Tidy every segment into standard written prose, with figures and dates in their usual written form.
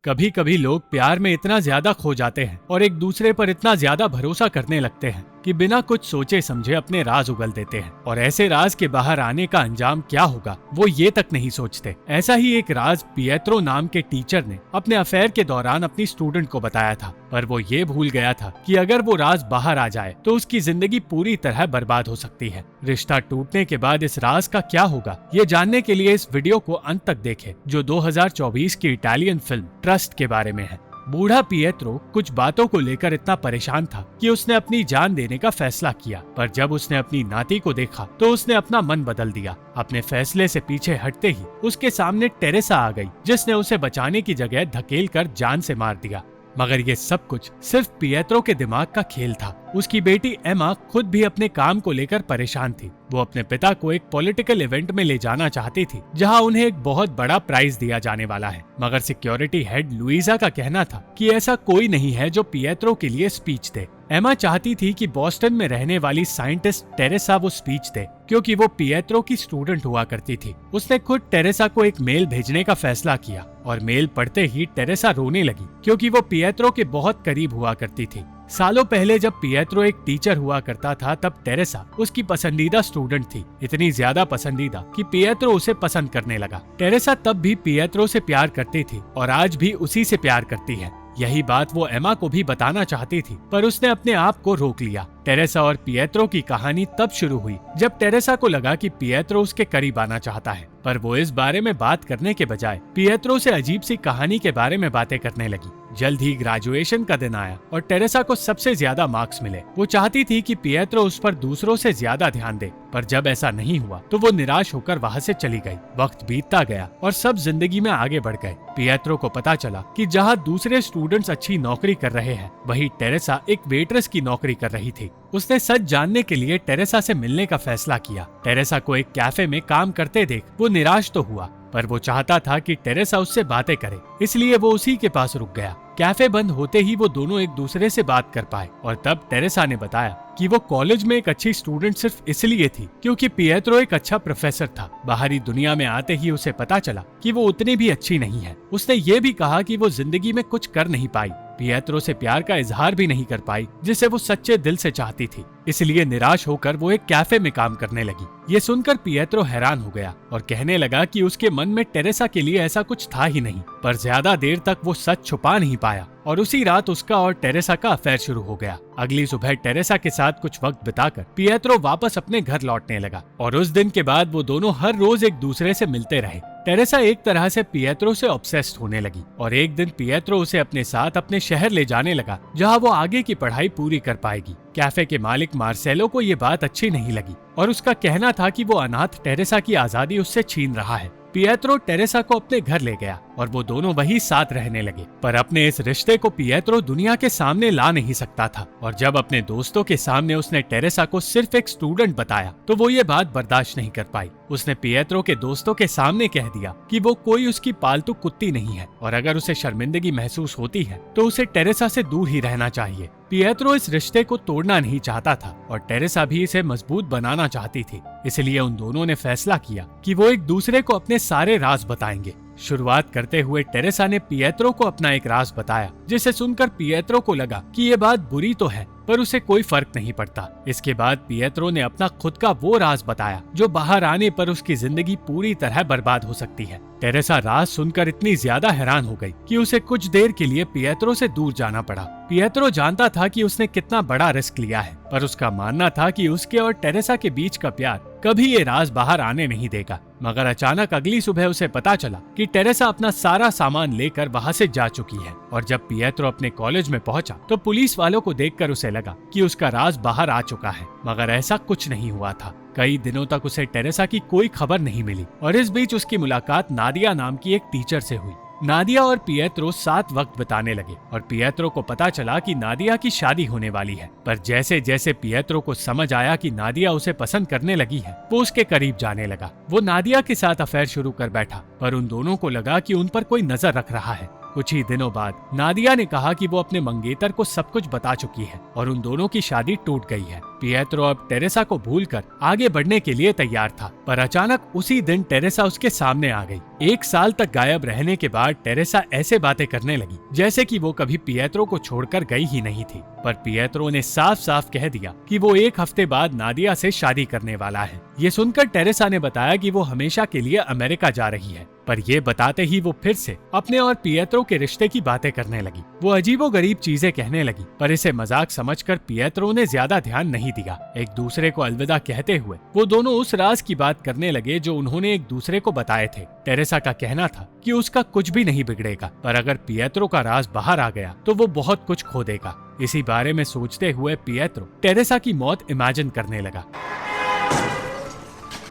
कभी कभी लोग प्यार में इतना ज्यादा खो जाते हैं और एक दूसरे पर इतना ज्यादा भरोसा करने लगते हैं कि बिना कुछ सोचे समझे अपने राज उगल देते हैं और ऐसे राज के बाहर आने का अंजाम क्या होगा वो ये तक नहीं सोचते। ऐसा ही एक राज पिएत्रो नाम के टीचर ने अपने अफेयर के दौरान अपनी स्टूडेंट को बताया था, पर वो ये भूल गया था कि अगर वो राज बाहर आ जाए तो उसकी जिंदगी पूरी तरह बर्बाद हो सकती है। रिश्ता टूटने के बाद इस राज का क्या होगा, ये जानने के लिए इस वीडियो को अंत तक देखें, जो 2024 की इटालियन फिल्म ट्रस्ट के बारे में है। बूढ़ा पिएत्रो कुछ बातों को लेकर इतना परेशान था कि उसने अपनी जान देने का फैसला किया, पर जब उसने अपनी नाती को देखा तो उसने अपना मन बदल दिया। अपने फैसले से पीछे हटते ही उसके सामने टेरेसा आ गई, जिसने उसे बचाने की जगह धकेल कर जान से मार दिया। मगर ये सब कुछ सिर्फ पिएत्रो के दिमाग का खेल था। उसकी बेटी एमा खुद भी अपने काम को लेकर परेशान थी। वो अपने पिता को एक पॉलिटिकल इवेंट में ले जाना चाहती थी, जहां उन्हें एक बहुत बड़ा प्राइज दिया जाने वाला है। मगर सिक्योरिटी हेड लुइजा का कहना था कि ऐसा कोई नहीं है जो पिएत्रो के लिए स्पीच दे। एमा चाहती थी कि बॉस्टन में रहने वाली साइंटिस्ट टेरेसा वो स्पीच दे, क्योंकि वो पिएत्रो की स्टूडेंट हुआ करती थी। उसने खुद टेरेसा को एक मेल भेजने का फैसला किया और मेल पढ़ते ही टेरेसा रोने लगी, क्योंकि वो पिएत्रो के बहुत करीब हुआ करती थी। सालों पहले जब पिएत्रो एक टीचर हुआ करता था, तब टेरेसा उसकी पसंदीदा स्टूडेंट थी, इतनी ज्यादा पसंदीदा कि पिएत्रो उसे पसंद करने लगा। टेरेसा तब भी पिएत्रो से प्यार करती थी और आज भी उसी से प्यार करती है। यही बात वो एमा को भी बताना चाहती थी, पर उसने अपने आप को रोक लिया। टेरेसा और पिएत्रो की कहानी तब शुरू हुई जब टेरेसा को लगा कि पिएत्रो उसके करीब आना चाहता है, पर वो इस बारे में बात करने के बजाय पिएत्रो से अजीब सी कहानी के बारे में बातें करने लगी। जल्द ही ग्रेजुएशन का दिन आया और टेरेसा को सबसे ज्यादा मार्क्स मिले। वो चाहती थी कि पिएत्रो उस पर दूसरों से ज्यादा ध्यान दे, पर जब ऐसा नहीं हुआ तो वो निराश होकर वहाँ से चली गई। वक्त बीतता गया और सब जिंदगी में आगे बढ़ गए। पिएत्रो को पता चला कि जहाँ दूसरे स्टूडेंट्स अच्छी नौकरी कर रहे हैं, वहीं टेरेसा एक वेट्रेस की नौकरी कर रही थी। उसने सच जानने के लिए टेरेसा से मिलने का फैसला किया। टेरेसा को एक कैफे में काम करते देख वो निराश तो हुआ, पर वो चाहता था कि टेरेसा उससे बातें करे, इसलिए वो उसी के पास रुक गया। कैफे बंद होते ही वो दोनों एक दूसरे से बात कर पाए और तब टेरेसा ने बताया कि वो कॉलेज में एक अच्छी स्टूडेंट सिर्फ इसलिए थी क्योंकि पिएत्रो एक अच्छा प्रोफेसर था। बाहरी दुनिया में आते ही उसे पता चला कि वो उतनी भी अच्छी नहीं है। उसने ये भी कहा कि वो जिंदगी में कुछ कर नहीं पाई, पिएत्रो से प्यार का इजहार भी नहीं कर पाई जिसे वो सच्चे दिल से चाहती थी। इसलिए निराश होकर वो एक कैफे में काम करने लगी। ये सुनकर पिएत्रो हैरान हो गया और कहने लगा कि उसके मन में टेरेसा के लिए ऐसा कुछ था ही नहीं, पर ज्यादा देर तक वो सच छुपा नहीं पाया और उसी रात उसका और टेरेसा का अफेयर शुरू हो गया। अगली सुबह टेरेसा के साथ कुछ वक्त बिताकर पिएत्रो वापस अपने घर लौटने लगा और उस दिन के बाद वो दोनों हर रोज एक दूसरे से मिलते रहे। टेरेसा एक तरह से पिएत्रो से ऑब्सेस्ड होने लगी और एक दिन पिएत्रो उसे अपने साथ अपने शहर ले जाने लगा, जहां वो आगे की पढ़ाई पूरी कर पाएगी। कैफे के मालिक मार्सेलो को ये बात अच्छी नहीं लगी और उसका कहना था कि वो अनाथ टेरेसा की आजादी उससे छीन रहा है। पिएत्रो टेरेसा को अपने घर ले गया और वो दोनों वही साथ रहने लगे, पर अपने इस रिश्ते को पिएत्रो दुनिया के सामने ला नहीं सकता था। और जब अपने दोस्तों के सामने उसने टेरेसा को सिर्फ एक स्टूडेंट बताया तो वो ये बात बर्दाश्त नहीं कर पाई। उसने पिएत्रो के दोस्तों के सामने कह दिया कि वो कोई उसकी पालतू कुत्ती नहीं है और अगर उसे शर्मिंदगी महसूस होती है तो उसे टेरेसा से दूर ही रहना चाहिए। पिएत्रो इस रिश्ते को तोड़ना नहीं चाहता था और टेरेसा भी इसे मजबूत बनाना चाहती थी, इसलिए उन दोनों ने फैसला किया कि वो एक दूसरे को अपने सारे राज बताएंगे। शुरुआत करते हुए टेरेसा ने पिएत्रो को अपना एक राज बताया, जिसे सुनकर पिएत्रो को लगा कि ये बात बुरी तो है, पर उसे कोई फर्क नहीं पड़ता। इसके बाद पिएत्रो ने अपना खुद का वो राज बताया जो बाहर आने पर उसकी जिंदगी पूरी तरह बर्बाद हो सकती है। टेरेसा राज सुनकर इतनी ज्यादा हैरान हो गई कि उसे कुछ देर के लिए पिएत्रो से दूर जाना पड़ा। पिएत्रो जानता था कि उसने कितना बड़ा रिस्क लिया है, पर उसका मानना था कि उसके और टेरेसा के बीच का प्यार कभी ये राज बाहर आने नहीं देगा। मगर अचानक अगली सुबह उसे पता चला कि टेरेसा अपना सारा सामान लेकर वहाँ से जा चुकी है और जब पिएत्रो अपने कॉलेज में पहुंचा तो पुलिस वालों को देखकर उसे लगा कि उसका राज बाहर आ चुका है, मगर ऐसा कुछ नहीं हुआ था। कई दिनों तक उसे टेरेसा की कोई खबर नहीं मिली और इस बीच उसकी मुलाकात नादिया नाम की एक टीचर से हुई। नादिया और पिएत्रो साथ वक्त बिताने लगे और पिएत्रो को पता चला कि नादिया की शादी होने वाली है, पर जैसे जैसे पिएत्रो को समझ आया कि नादिया उसे पसंद करने लगी है, वो उसके करीब जाने लगा। वो नादिया के साथ अफेयर शुरू कर बैठा, पर उन दोनों को लगा कि उन पर कोई नजर रख रहा है। कुछ ही दिनों बाद नादिया ने कहा कि वो अपने मंगेतर को सब कुछ बता चुकी है और उन दोनों की शादी टूट गई है। पिएत्रो अब टेरेसा को भूलकर आगे बढ़ने के लिए तैयार था, पर अचानक उसी दिन टेरेसा उसके सामने आ गई। 1 साल तक गायब रहने के बाद टेरेसा ऐसे बातें करने लगी जैसे कि वो कभी पिएत्रो को छोड़कर गई ही नहीं थी। पर पिएत्रो ने साफ साफ कह दिया कि वो 1 हफ्ते बाद नादिया से शादी करने वाला है। ये सुनकर टेरेसा ने बताया कि वो हमेशा के लिए अमेरिका जा रही है, पर ये बताते ही वो फिर से अपने और पिएत्रो के रिश्ते की बातें करने लगी। वो अजीबोगरीब चीजें कहने लगी, पर इसे मजाक समझकर पिएत्रो ने ज्यादा ध्यान नहीं दिया। एक दूसरे को अलविदा कहते हुए वो दोनों उस राज की बात करने लगे जो उन्होंने एक दूसरे को बताए थे। टेरेसा का कहना था कि उसका कुछ भी नहीं बिगड़ेगा, पर अगर पिएत्रो का राज बाहर आ गया तो वो बहुत कुछ खो देगा। इसी बारे में सोचते हुए पिएत्रो टेरेसा की मौत इमेजिन करने लगा,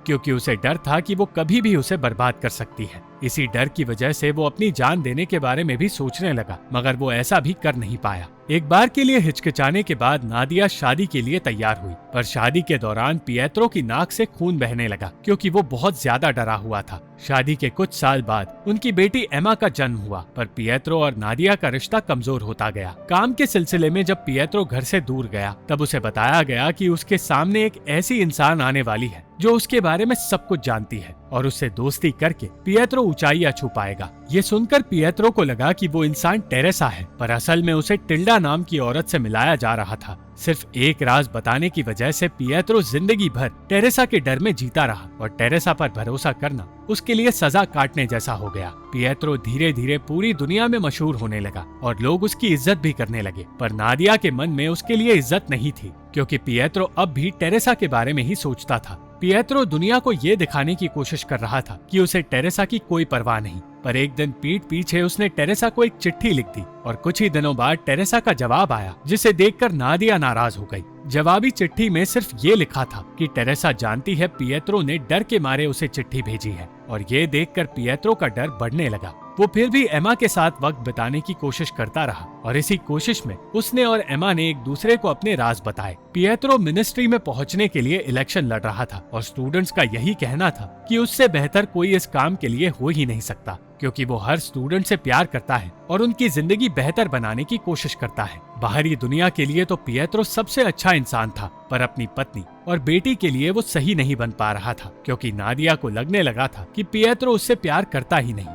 क्योंकि उसे डर था कि वो कभी भी उसे बर्बाद कर सकती है। इसी डर की वजह से वो अपनी जान देने के बारे में भी सोचने लगा, मगर वो ऐसा भी कर नहीं पाया। एक बार के लिए हिचकिचाने के बाद नादिया शादी के लिए तैयार हुई, पर शादी के दौरान पिएत्रो की नाक से खून बहने लगा क्योंकि वो बहुत ज्यादा डरा हुआ था। शादी के कुछ साल बाद उनकी बेटी एमा का जन्म हुआ, पर पिएत्रो और नादिया का रिश्ता कमजोर होता गया। काम के सिलसिले में जब पिएत्रो घर से दूर गया तब उसे बताया गया कि उसके सामने एक ऐसी इंसान आने वाली है जो उसके बारे में सब कुछ जानती है और उससे दोस्ती करके पिएत्रो ऊंचाइयां छू पाएगा। ये सुनकर पिएत्रो को लगा कि वो इंसान टेरेसा है, पर असल में उसे टिल्डा नाम की औरत से मिलाया जा रहा था। सिर्फ एक राज बताने की वजह से पिएत्रो जिंदगी भर टेरेसा के डर में जीता रहा और टेरेसा पर भरोसा करना उसके लिए सजा काटने जैसा हो गया। पिएत्रो धीरे धीरे पूरी दुनिया में मशहूर होने लगा और लोग उसकी इज्जत भी करने लगे, पर नादिया के मन में उसके लिए इज्जत नहीं थी क्योंकि पिएत्रो अब भी टेरेसा के बारे में ही सोचता था। पिएत्रो दुनिया को ये दिखाने की कोशिश कर रहा था कि उसे टेरेसा की कोई परवाह नहीं, पर एक दिन पीठ पीछे उसने टेरेसा को एक चिट्ठी लिख दी और कुछ ही दिनों बाद टेरेसा का जवाब आया, जिसे देखकर नादिया नाराज हो गई। जवाबी चिट्ठी में सिर्फ ये लिखा था कि टेरेसा जानती है पिएत्रो ने डर के मारे उसे चिट्ठी भेजी है, और ये देखकर पिएत्रो का डर बढ़ने लगा। वो फिर भी एमा के साथ वक्त बिताने की कोशिश करता रहा और इसी कोशिश में उसने और एमा ने एक दूसरे को अपने राज बताए। पिएत्रो मिनिस्ट्री में पहुंचने के लिए इलेक्शन लड़ रहा था और स्टूडेंट्स का यही कहना था कि उससे बेहतर कोई इस काम के लिए हो ही नहीं सकता, क्योंकि वो हर स्टूडेंट से प्यार करता है और उनकी जिंदगी बेहतर बनाने की कोशिश करता है। बाहरी दुनिया के लिए तो पिएत्रो सबसे अच्छा इंसान था, पर अपनी पत्नी और बेटी के लिए वो सही नहीं बन पा रहा था, क्योंकि नादिया को लगने लगा था कि पिएत्रो उससे प्यार करता ही नहीं।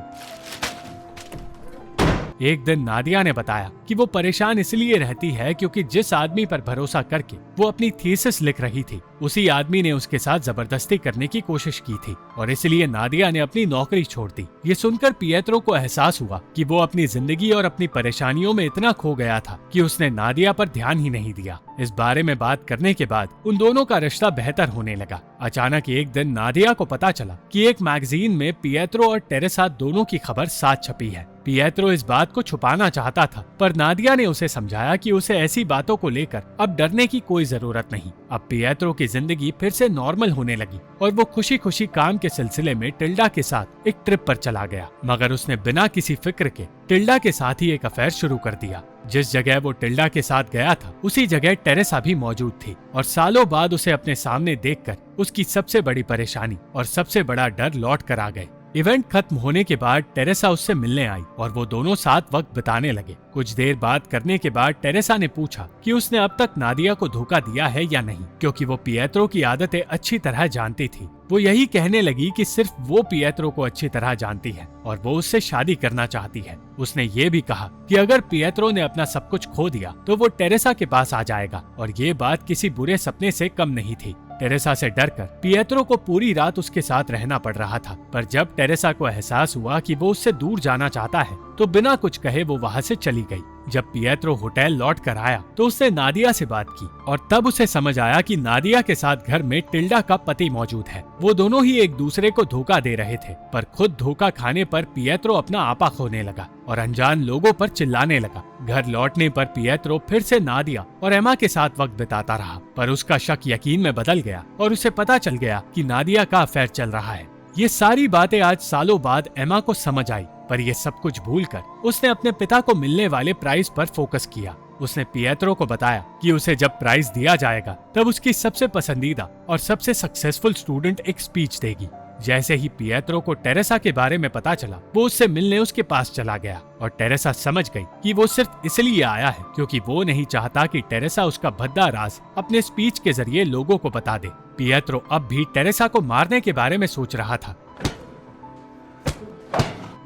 एक दिन नादिया ने बताया कि वो परेशान इसलिए रहती है क्योंकि जिस आदमी पर भरोसा करके वो अपनी थीसिस लिख रही थी, उसी आदमी ने उसके साथ जबरदस्ती करने की कोशिश की थी और इसलिए नादिया ने अपनी नौकरी छोड़ दी। ये सुनकर पिएत्रो को एहसास हुआ कि वो अपनी जिंदगी और अपनी परेशानियों में इतना खो गया था कि उसने नादिया पर ध्यान ही नहीं दिया। इस बारे में बात करने के बाद उन दोनों का रिश्ता बेहतर होने लगा। अचानक एक दिन नादिया को पता चला कि एक मैगजीन में पिएत्रो और टेरेसा दोनों की खबर साथ छपी है। पिएत्रो इस बात को छुपाना चाहता था, पर नादिया ने उसे समझाया कि उसे ऐसी बातों को लेकर अब डरने की कोई जरूरत नहीं। अब पिएत्रो की जिंदगी फिर से नॉर्मल होने लगी और वो खुशी खुशी काम के सिलसिले में टिल्डा के साथ एक ट्रिप पर चला गया, मगर उसने बिना किसी फिक्र के टिल्डा के साथ ही एक अफेयर शुरू कर दिया। जिस जगह वो टिल्डा के साथ गया था उसी जगह टेरेसा भी मौजूद थी और सालों बाद उसे अपने सामने देखकर उसकी सबसे बड़ी परेशानी और सबसे बड़ा डर लौट कर आ गए। इवेंट खत्म होने के बाद टेरेसा उससे मिलने आई और वो दोनों साथ वक्त बिताने लगे। कुछ देर बात करने के बाद टेरेसा ने पूछा कि उसने अब तक नादिया को धोखा दिया है या नहीं, क्योंकि वो पिएत्रो की आदतें अच्छी तरह जानती थी। वो यही कहने लगी कि सिर्फ वो पिएत्रो को अच्छी तरह जानती है और वो उससे शादी करना चाहती है। उसने ये भी कहा कि अगर पिएत्रो ने अपना सब कुछ खो दिया तो वो टेरेसा के पास आ जाएगा, और ये बात किसी बुरे सपने से कम नहीं थी। टेरेसा से डरकर पिएत्रो को पूरी रात उसके साथ रहना पड़ रहा था, पर जब टेरेसा को एहसास हुआ कि वो उससे दूर जाना चाहता है तो बिना कुछ कहे वो वहाँ से चली गई। जब पिएत्रो होटल लौट कर आया तो उसने नादिया से बात की और तब उसे समझ आया कि नादिया के साथ घर में टिल्डा का पति मौजूद है। वो दोनों ही एक दूसरे को धोखा दे रहे थे, पर खुद धोखा खाने पर पिएत्रो अपना आपा खोने लगा और अनजान लोगों पर चिल्लाने लगा। घर लौटने पर पिएत्रो फिर से नादिया और एमा के साथ वक्त बिताता रहा, पर उसका शक यकीन में बदल गया और उसे पता चल गया कि नादिया का अफेयर चल रहा है। ये सारी बातें आज सालों बाद एमा को समझ आई, पर ये सब कुछ भूलकर उसने अपने पिता को मिलने वाले प्राइज पर फोकस किया। उसने पिएत्रो को बताया कि उसे जब प्राइज दिया जाएगा तब उसकी सबसे पसंदीदा और सबसे सक्सेसफुल स्टूडेंट एक स्पीच देगी। जैसे ही पिएत्रो को टेरेसा के बारे में पता चला, वो उससे मिलने उसके पास चला गया और टेरेसा समझ गई कि वो सिर्फ इसलिए आया है क्योंकि वो नहीं चाहता कि टेरेसा उसका भद्दा राज अपने स्पीच के जरिए लोगों को बता दे। पिएत्रो अब भी टेरेसा को मारने के बारे में सोच रहा था,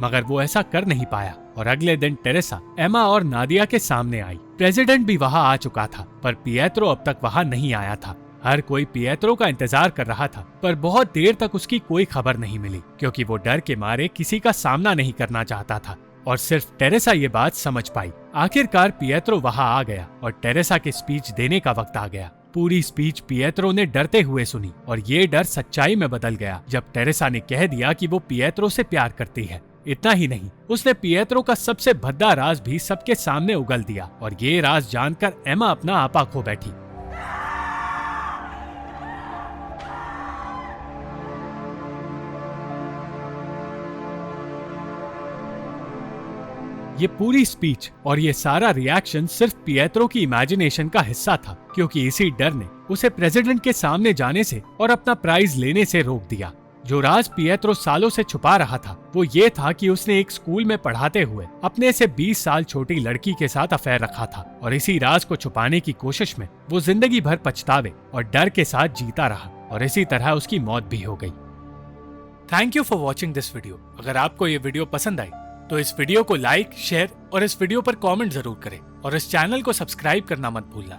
मगर वो ऐसा कर नहीं पाया और अगले दिन टेरेसा एमा और नादिया के सामने आई। प्रेसिडेंट भी वहां आ चुका था, पर पिएत्रो अब तक वहां नहीं आया था। हर कोई पिएत्रो का इंतजार कर रहा था, पर बहुत देर तक उसकी कोई खबर नहीं मिली क्योंकि वो डर के मारे किसी का सामना नहीं करना चाहता था और सिर्फ टेरेसा ये बात समझ पाई। आखिरकार पिएत्रो वहां आ गया और टेरेसा के स्पीच देने का वक्त आ गया। पूरी स्पीच पिएत्रो ने डरते हुए सुनी और ये डर सच्चाई में बदल गया जब टेरेसा ने कह दिया कि वो पिएत्रो से प्यार करती है। इतना ही नहीं, उसने पिएत्रो का सबसे भद्दा राज भी सबके सामने उगल दिया और ये राज जानकर एमा अपना आपा खो बैठी। ये पूरी स्पीच और ये सारा रिएक्शन सिर्फ पिएत्रो की इमेजिनेशन का हिस्सा था क्योंकि इसी डर ने उसे प्रेसिडेंट के सामने जाने से और अपना प्राइज लेने से रोक दिया। जो राज पिएत्रो सालों से छुपा रहा था वो ये था कि उसने एक स्कूल में पढ़ाते हुए अपने से 20 साल छोटी लड़की के साथ अफेयर रखा था और इसी राज को छुपाने की कोशिश में वो जिंदगी भर पछतावे और डर के साथ जीता रहा और इसी तरह उसकी मौत भी हो गई। Thank you for watching this video. अगर आपको ये वीडियो पसंद आई तो इस वीडियो को लाइक, शेयर और इस वीडियो पर कमेंट जरूर करें और इस चैनल को सब्सक्राइब करना मत भूलना।